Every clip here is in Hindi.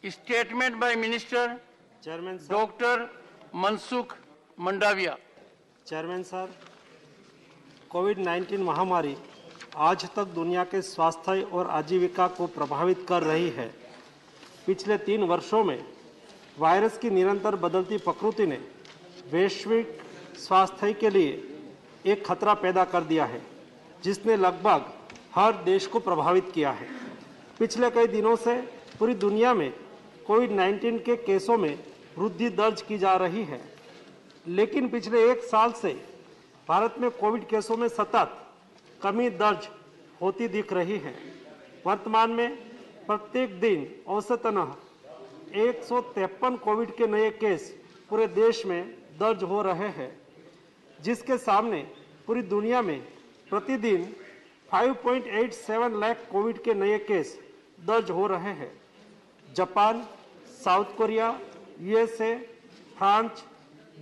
Statement by Minister Chairman sir. Dr. Mansukh Mandavia. Chairman sir, कोविड-19 महामारी आज तक दुनिया के स्वास्थ्य और आजीविका को प्रभावित कर रही है। पिछले 3 वर्षों में वायरस की निरंतर बदलती प्रकृति ने वैश्विक स्वास्थ्य के लिए एक खतरा पैदा कर दिया है, जिसने लगभग हर देश को प्रभावित किया है। पिछले कई दिनों से पूरी दुनिया में कोविड-19 के केसों में वृद्धि दर्ज की जा रही है, लेकिन पिछले 1 साल से भारत में कोविड केसों में सतत कमी दर्ज होती दिख रही है। वर्तमान में प्रत्येक दिन औसतन 153 कोविड के नए केस पूरे देश में दर्ज हो रहे हैं, जिसके सामने पूरी दुनिया में प्रतिदिन 5.87 लाख कोविड के नए केस दर्ज हो रहे हैं। Japan, South Korea, USA, France,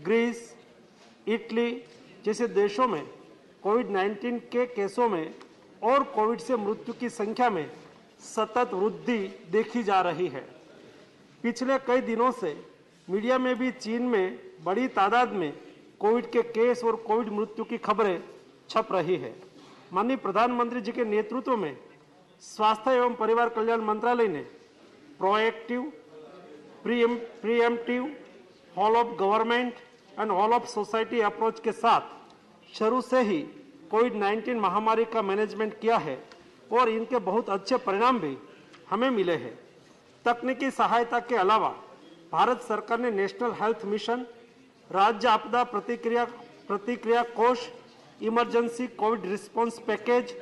Greece, Italy जैसे देशों में कोविड-19 के केसों में और कोविड से मृत्यु की संख्या में सतत वृद्धि देखी जा रही है। पिछले कई दिनों से मीडिया में भी चीन में बड़ी तादाद में कोविड के केस और कोविड मृत्यु की खबरें छप रही है। माननीय प्रधानमंत्री जी के नेतृत्व में स्वास्थ्य एवं परिवार कल्याण मंत्रालय ने proactive, preemptive, whole of government and whole of society approach के साथ शुरू से ही कोविड-19 महामारी का मैनेजमेंट किया है और इनके बहुत अच्छे परिणाम भी हमें मिले हैं। तकनीकी सहायता के अलावा भारत सरकार ने नेशनल हेल्थ मिशन, राज्य आपदा प्रतिक्रिया कोष, इमरजेंसी कोविड रिस्पांस पैकेज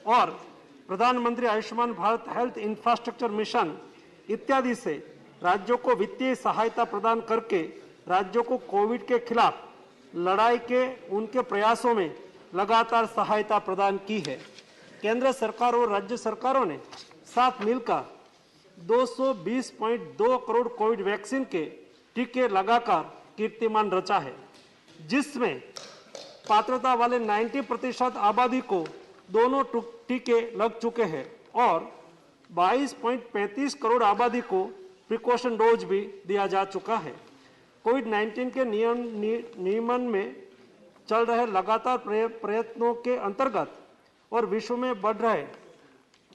और प्रधानमंत्री Ayushman Bharat health infrastructure mission इत्यादि से राज्यों को वित्तीय सहायता प्रदान करके राज्यों को कोविड के खिलाफ लड़ाई के उनके प्रयासों में लगातार सहायता प्रदान की है। केंद्र सरकार और राज्य सरकारों ने साथ मिलकर 220.2 करोड़ कोविड वैक्सीन के टीके लगाकर कीर्तिमान रचा है, जिसमें पात्रता वाले 90% आबादी को दोनों टीके लग चुके हैं और 22.35 करोड़ आबादी को प्रिकॉशन डोज भी दिया जा चुका है। कोविड-19 के नियमन में चल रहे लगातार प्रयत्नों के अंतर्गत और विश्व में बढ़ रहे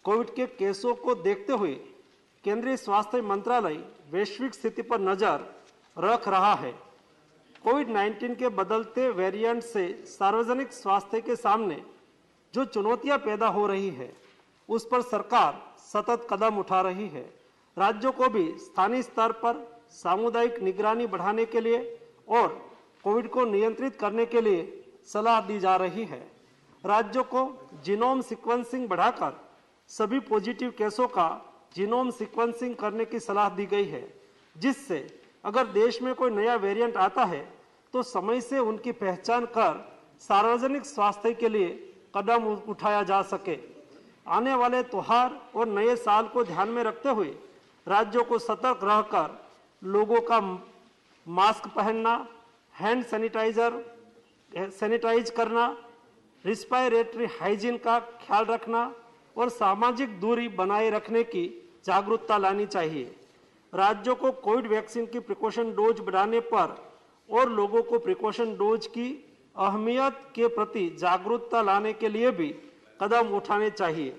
कोविड के केसों को देखते हुए केंद्रीय स्वास्थ्य मंत्रालय वैश्विक स्थिति पर नजर रख रहा है। कोविड-19 के बदलते वेरिएंट से सार्वजनिक स्वास्थ्य के सामने जो चुनौतियां पैदा हो रही है, उस पर सरकार सतत कदम उठा रही है। राज्यों को भी स्थानीय स्तर पर सामुदायिक निगरानी बढ़ाने के लिए और कोविड को नियंत्रित करने के लिए सलाह दी जा रही है। राज्यों को जीनोम सीक्वेंसिंग बढ़ाकर सभी पॉजिटिव केसों का जीनोम सीक्वेंसिंग करने की सलाह दी गई है, जिससे अगर देश में कोई नया वेरिएंट आता है तो समय से उनकी पहचान कर सार्वजनिक स्वास्थ्य के लिए कदम उठाया जा सके। आने वाले त्योहार और नए साल को ध्यान में रखते हुए राज्यों को सतर्क रहकर लोगों का मास्क पहनना, हैंड सैनिटाइज करना, रिस्पायरेटरी हाइजीन का ख्याल रखना और सामाजिक दूरी बनाए रखने की जागरूकता लानी चाहिए। राज्यों को कोविड वैक्सीन की प्रिकॉशन डोज बढ़ाने पर और लोगों को प्रिकॉशन डोज की अहमियत के प्रति जागरूकता लाने के लिए भी कदम उठाने चाहिए।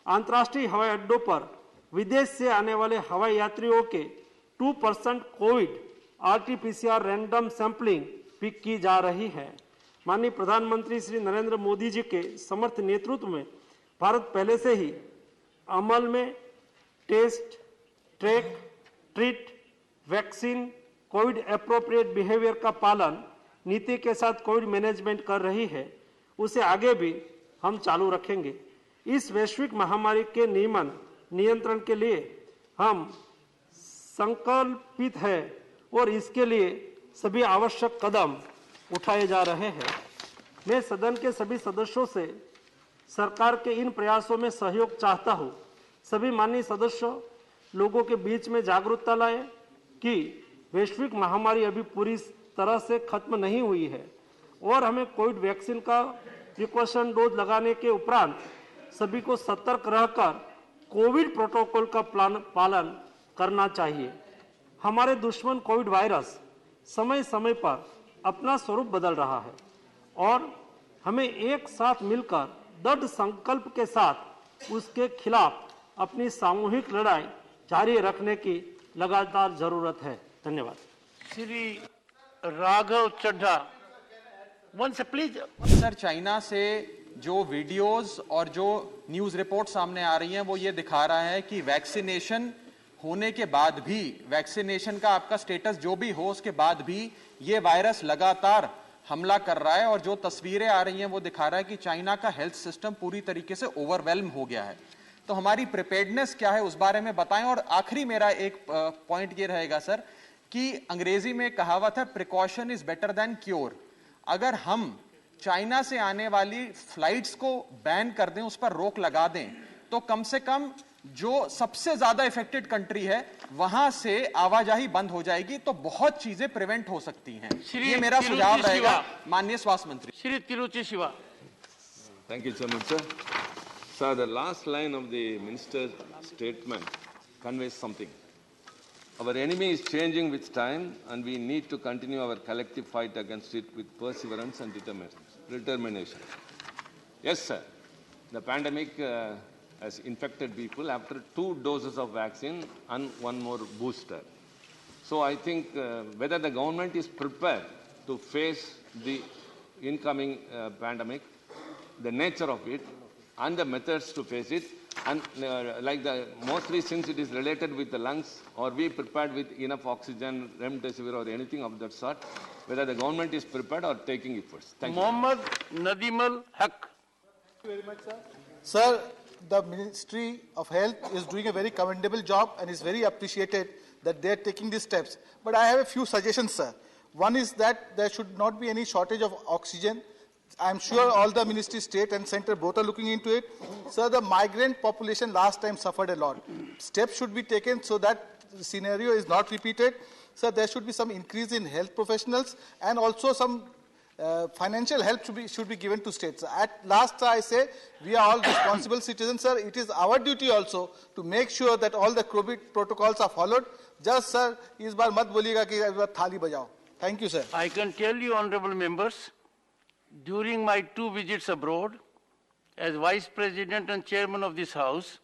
अंतर्राष्ट्रीय हवाई अड्डों पर विदेश से आने वाले हवाई यात्रियों के 2% कोविड RT-PCR रैंडम सैंपलिंग भी की जा रही है। माननीय प्रधानमंत्री श्री नरेंद्र मोदी जी के समर्थ नेतृत्व में भारत पहले से ही अमल में test, track, treat, vaccine, COVID appropriate behaviour का पालन नीति के साथ कोविड मैनेजमेंट कर रही है। उसे आगे भी हम चालू रखेंगे। इस वैश्विक महामारी के नियंत्रण के लिए हम संकल्पित है और इसके लिए सभी आवश्यक कदम उठाए जा रहे हैं। मैं सदन के सभी सदस्यों से सरकार के इन प्रयासों में सहयोग चाहता हूं। सभी माननीय सदस्यों लोगों के बीच में जागरूकता लाए कि वैश्विक महामारी अभी पूरी तरह से खत्म नहीं हुई है और हमें कोविड वैक्सीन का प्रिकॉशन डोज लगाने के उपरांत सभी को सतर्क रहकर कोविड प्रोटोकॉल का पालन करना चाहिए। हमारे दुश्मन कोविड वायरस समय समय पर अपना स्वरूप बदल रहा है और हमें एक साथ मिलकर दृढ़ संकल्प के साथ उसके खिलाफ अपनी सामूहिक लड़ाई जारी रखने की लगातार जरूरत है। धन्यवाद। श्री राघव चड्ढा, वन से प्लीज। सर, चाइना से जो वीडियोस और जो न्यूज़ रिपोर्ट सामने आ रही हैं वो ये दिखा रहा है कि वैक्सीनेशन होने के बाद भी, वैक्सीनेशन का आपका स्टेटस जो भी हो उसके बाद भी ये वायरस लगातार हमला कर रहा है और जो तस्वीरें आ रही हैं वो दिखा रहा है कि चाइना का हेल्थ सिस्टम पूरी तरीके से ओवरवेल्म हो गया है। तो हमारी प्रिपेयर्डनेस क्या है उस बारे में बताएं। और आखिरी मेरा एक पॉइंट ये रहेगा सर कि अंग्रेजी में कहावत है, precaution is better than cure. अगर हम चाइना से आने वाली फ्लाइट्स को बैन कर दें, उस पर रोक लगा दें, तो कम से कम जो सबसे ज्यादा इफेक्टेड कंट्री है वहां से आवाजाही बंद हो जाएगी, तो बहुत चीजें प्रिवेंट हो सकती हैं। ये मेरा सुझाव रहेगा माननीय स्वास्थ्य मंत्री। Shri Tiruchi Shiva. Thank you, Chairman, sir. Sir, the last line of the minister's statement conveys something. Our enemy is changing with time, and we need to continue our collective fight against it with perseverance and determination. Yes, sir. The pandemic has infected people after 2 doses of vaccine and 1 more booster. So I think whether the government is prepared to face the incoming pandemic, the nature of it, and the methods to face it, and mostly since it is related with the lungs, or we prepared with enough oxygen, remdesivir or anything of that sort, whether the government is prepared or taking efforts. Thank you. Mohammad Nadimal Haq. Thank you very much, sir. Sir, the Ministry of Health is doing a very commendable job and is very appreciated that they are taking these steps. But I have a few suggestions, sir. One is that there should not be any shortage of oxygen. I'm sure all the ministry, state and center, both are looking into it. Sir, the migrant population last time suffered a lot. Steps should be taken so that the scenario is not repeated. Sir, there should be some increase in health professionals and also some financial help should be given to states. At last, I say, we are all responsible citizens, sir. It is our duty also to make sure that all the COVID protocols are followed. Just, sir, is baar mat boliyega ki is baar thali bajao. Thank you, sir. I can tell you, honorable members, during my 2 visits abroad, as Vice President and Chairman of this House,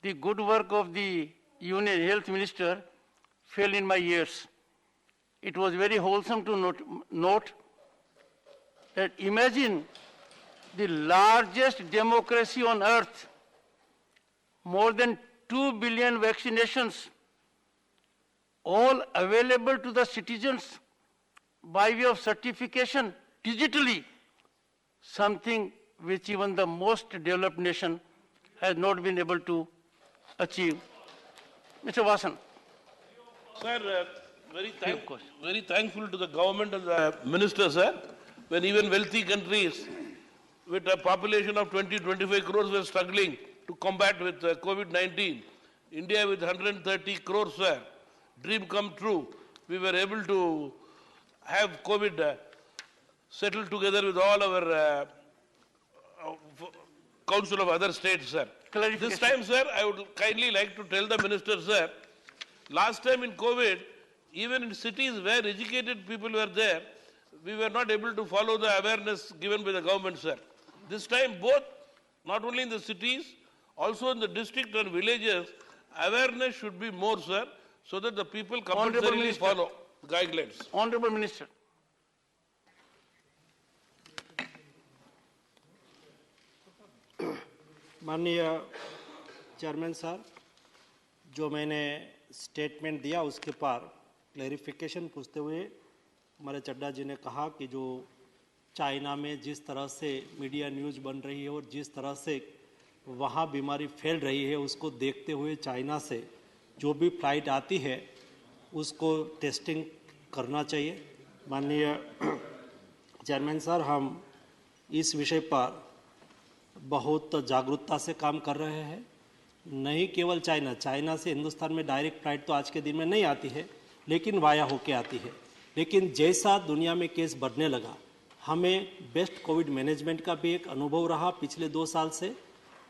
the good work of the Union Health Minister fell in my ears. It was very wholesome to note that imagine the largest democracy on earth, more than 2 billion vaccinations, all available to the citizens by way of certification digitally, something which even the most developed nation has not been able to achieve. Mr. Vasan. Sir, very thankful to the government and the minister, sir, when even wealthy countries with a population of 20-25 crores were struggling to combat with COVID-19. India with 130 crores, sir, dream come true. We were able to have COVID settled together with all our council of other states, sir. This time, sir, I would kindly like to tell the minister, sir, last time in COVID, even in cities where educated people were there, we were not able to follow the awareness given by the government, sir. This time, both, not only in the cities, also in the district and villages, awareness should be more, sir, so that the people compulsorily follow guidelines. Honorable Minister. माननीय चेयरमैन साहब, जो मैंने स्टेटमेंट दिया उसके पार क्लैरिफिकेशन पूछते हुए हमारे चड्ढा जी ने कहा कि जो चाइना में जिस तरह से मीडिया न्यूज़ बन रही है और जिस तरह से वहाँ बीमारी फैल रही है, उसको देखते हुए चाइना से जो भी फ्लाइट आती है उसको टेस्टिंग करना चाहिए। माननीय चेयरमैन सर, हम इस विषय पर बहुत जागरूकता से काम कर रहे हैं। नहीं केवल चाइना से हिंदुस्तान में डायरेक्ट फ्लाइट तो आज के दिन में नहीं आती है, लेकिन वाया होके आती है। लेकिन जैसा दुनिया में केस बढ़ने लगा, हमें बेस्ट कोविड मैनेजमेंट का भी एक अनुभव रहा पिछले 2 साल से,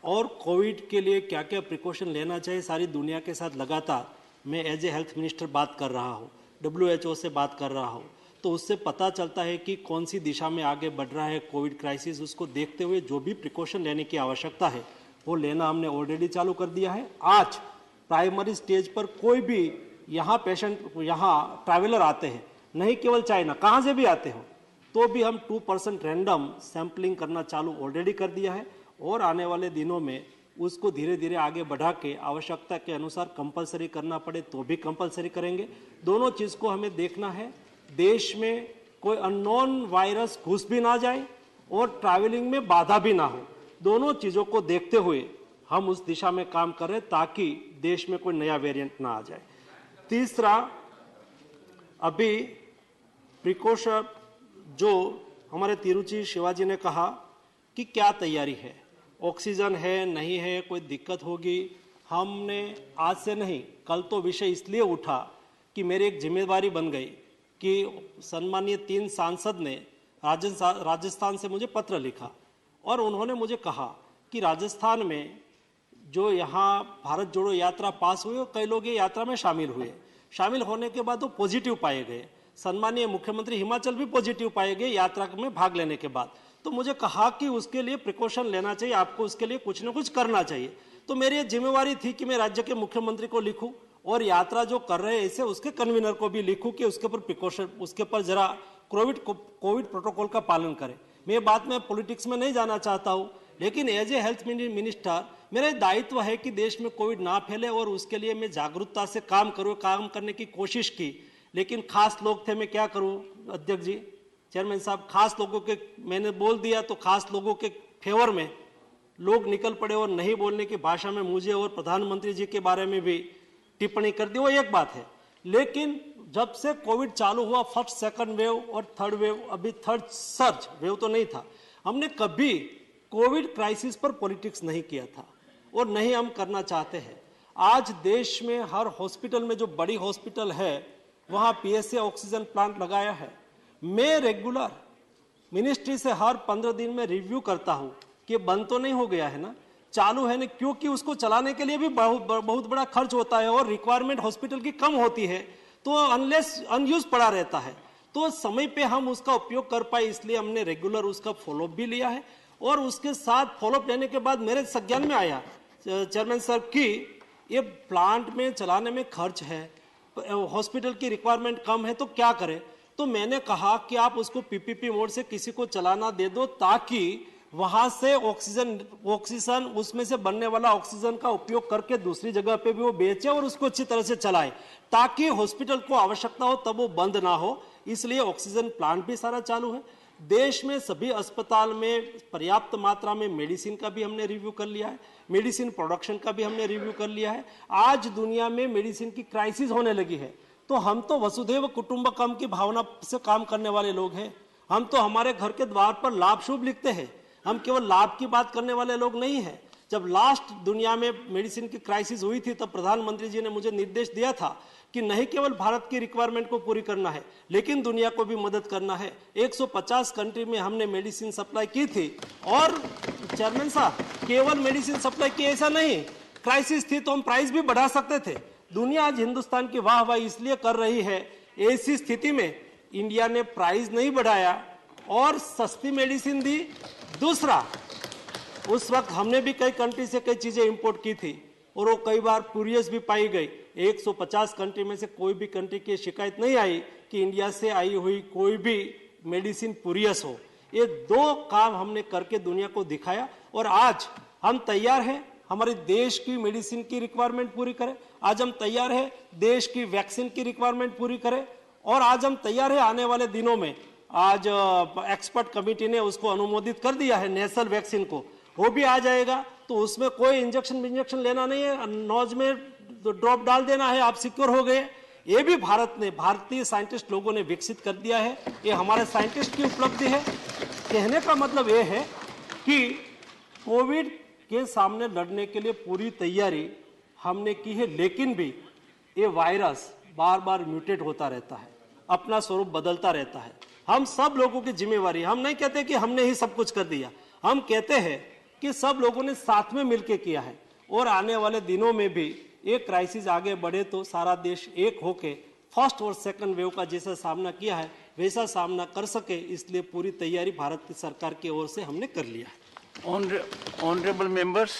और कोविड के लिए क्या क्या प्रिकॉशन लेना चाहिए सारी दुनिया के साथ लगातार मैं एज ए हेल्थ मिनिस्टर बात कर रहा हूँ, WHO से बात कर रहा हूँ, तो उससे पता चलता है कि कौन सी दिशा में आगे बढ़ रहा है कोविड क्राइसिस। उसको देखते हुए जो भी प्रिकॉशन लेने की आवश्यकता है वो लेना हमने ऑलरेडी चालू कर दिया है। आज प्राइमरी स्टेज पर कोई भी यहाँ ट्रैवलर आते हैं, नहीं केवल चाइना, कहाँ से भी आते हो, तो भी हम 2% रैंडम सैंपलिंग करना चालू ऑलरेडी कर दिया है और आने वाले दिनों में उसको धीरे धीरे आगे बढ़ा के आवश्यकता के अनुसार कंपलसरी करना पड़े तो भी कंपलसरी करेंगे। दोनों चीज़ को हमें देखना है, देश में कोई अननोन वायरस घुस भी ना जाए और ट्रैवलिंग में बाधा भी ना हो। दोनों चीज़ों को देखते हुए हम उस दिशा में काम करें ताकि देश में कोई नया वेरिएंट ना आ जाए। तीसरा, अभी प्रिकॉशन जो हमारे तिरुचि शिवाजी ने कहा कि क्या तैयारी है, ऑक्सीजन है नहीं है, कोई दिक्कत होगी। हमने आज से नहीं, कल तो विषय इसलिए उठा कि मेरी एक जिम्मेदारी बन गई कि सम्मानीय 3 सांसद ने राजस्थान से मुझे पत्र लिखा और उन्होंने मुझे कहा कि राजस्थान में जो यहाँ भारत जोड़ो यात्रा पास हुई और कई लोग ये यात्रा में शामिल हुए, शामिल होने के बाद वो पॉजिटिव पाए गए। सम्मानीय मुख्यमंत्री हिमाचल भी पॉजिटिव पाए गए यात्रा में भाग लेने के बाद। तो मुझे कहा कि उसके लिए प्रिकॉशन लेना चाहिए, आपको उसके लिए कुछ न कुछ करना चाहिए। तो मेरी जिम्मेवारी थी कि मैं राज्य के मुख्यमंत्री को लिखूं और यात्रा जो कर रहे हैं ऐसे उसके कन्वीनर को भी लिखूं कि उसके ऊपर प्रिकॉशन, उसके ऊपर जरा कोविड प्रोटोकॉल का पालन करें। मैं बात में पॉलिटिक्स में नहीं जाना चाहता हूं, लेकिन एज ए हेल्थ मिनिस्टर मेरा दायित्व है कि देश में कोविड ना फैले और उसके लिए मैं जागरूकता से काम करने की कोशिश की। लेकिन खास लोग थे, मैं क्या करूं अध्यक्ष जी, चेयरमैन साहब, खास लोगों के मैंने बोल दिया तो खास लोगों के फेवर में लोग निकल पड़े और नहीं बोलने की भाषा में मुझे और प्रधानमंत्री जी के बारे में भी टिप्पणी कर दी। वो एक बात है, लेकिन जब से कोविड चालू हुआ, फर्स्ट सेकंड वेव और थर्ड वेव, अभी थर्ड सर्ज वेव तो नहीं था, हमने कभी कोविड क्राइसिस पर पॉलिटिक्स नहीं किया था और नहीं हम करना चाहते हैं। आज देश में हर हॉस्पिटल में, जो बड़ी हॉस्पिटल है वहां PSA ऑक्सीजन प्लांट लगाया है। मैं रेगुलर मिनिस्ट्री से हर 15 दिन में रिव्यू करता हूं कि बंद तो नहीं हो गया है ना, चालू है ना, क्योंकि उसको चलाने के लिए भी बहुत बड़ा खर्च होता है और रिक्वायरमेंट हॉस्पिटल की कम होती है, तो अनलेस अनयूज पड़ा रहता है, तो समय पे हम उसका उपयोग कर पाए, इसलिए हमने रेगुलर उसका फॉलोअप भी लिया है। और उसके साथ फॉलोअप लेने के बाद मेरे संज्ञान में आया चेयरमैन सर कि ये प्लांट में चलाने में खर्च है, हॉस्पिटल की रिक्वायरमेंट कम है, तो क्या करें। तो मैंने कहा कि आप उसको PPP मोड से किसी को चलाना दे दो ताकि वहां से ऑक्सीजन उसमें से बनने वाला ऑक्सीजन का उपयोग करके दूसरी जगह पे भी वो बेचे और उसको अच्छी तरह से चलाए, ताकि हॉस्पिटल को आवश्यकता हो तब वो बंद ना हो। इसलिए ऑक्सीजन प्लांट भी सारा चालू है। देश में सभी अस्पताल में पर्याप्त मात्रा में मेडिसिन का भी हमने रिव्यू कर लिया है, मेडिसिन प्रोडक्शन का भी हमने रिव्यू कर लिया है। आज दुनिया में मेडिसिन की क्राइसिस होने लगी है, तो हम तो वसुधैव कुटुंबकम की भावना से काम करने वाले लोग हैं। हम तो हमारे घर के द्वार पर लाभ शुभ लिखते हैं, हम केवल लाभ की बात करने वाले लोग नहीं हैं। जब लास्ट दुनिया में मेडिसिन की क्राइसिस हुई थी तब प्रधानमंत्री जी ने मुझे निर्देश दिया था कि नहीं केवल भारत की रिक्वायरमेंट को पूरी करना है लेकिन दुनिया को भी मदद करना है। 150 कंट्री में हमने मेडिसिन सप्लाई की थी। और चेयरमैन साहब, केवल मेडिसिन सप्लाई की ऐसा नहीं, क्राइसिस थी तो हम प्राइस भी बढ़ा सकते थे। दुनिया आज हिंदुस्तान की वाहवाही इसलिए कर रही है, ऐसी स्थिति में इंडिया ने प्राइस नहीं बढ़ाया और सस्ती मेडिसिन दी। दूसरा, उस वक्त हमने भी कई कंट्री से कई चीजें इंपोर्ट की थी और वो कई बार पुरियस भी पाई गई। 150 कंट्री में से कोई भी कंट्री की शिकायत नहीं आई कि इंडिया से आई हुई कोई भी मेडिसिन पुरियस हो। ये 2 काम हमने करके दुनिया को दिखाया और आज हम तैयार हैं हमारे देश की मेडिसिन की रिक्वायरमेंट पूरी करें। आज हम तैयार हैं देश की वैक्सीन की रिक्वायरमेंट पूरी करें और आज हम तैयार हैं आने वाले दिनों में, आज एक्सपर्ट कमेटी ने उसको अनुमोदित कर दिया है नेशनल वैक्सीन को, वो भी आ जाएगा। तो उसमें कोई इंजेक्शन लेना नहीं है, नोज में ड्रॉप डाल देना है, आप सिक्योर हो गए। ये भी भारतीय साइंटिस्ट लोगों ने विकसित कर दिया है, ये हमारे साइंटिस्ट की उपलब्धि है। कहने का मतलब ये है कि कोविड के सामने लड़ने के लिए पूरी तैयारी हमने की है, लेकिन भी ये वायरस बार बार म्यूटेट होता रहता है, अपना स्वरूप बदलता रहता है। हम सब लोगों की जिम्मेवारी, हम नहीं कहते कि हमने ही सब कुछ कर दिया, हम कहते हैं कि सब लोगों ने साथ में मिलकर किया है और आने वाले दिनों में भी एक क्राइसिस आगे बढ़े तो सारा देश एक होके फर्स्ट और सेकंड वेव का जैसा सामना किया है वैसा सामना कर सके, इसलिए पूरी तैयारी भारत की सरकार की ओर से हमने कर लिया है। Honorable members,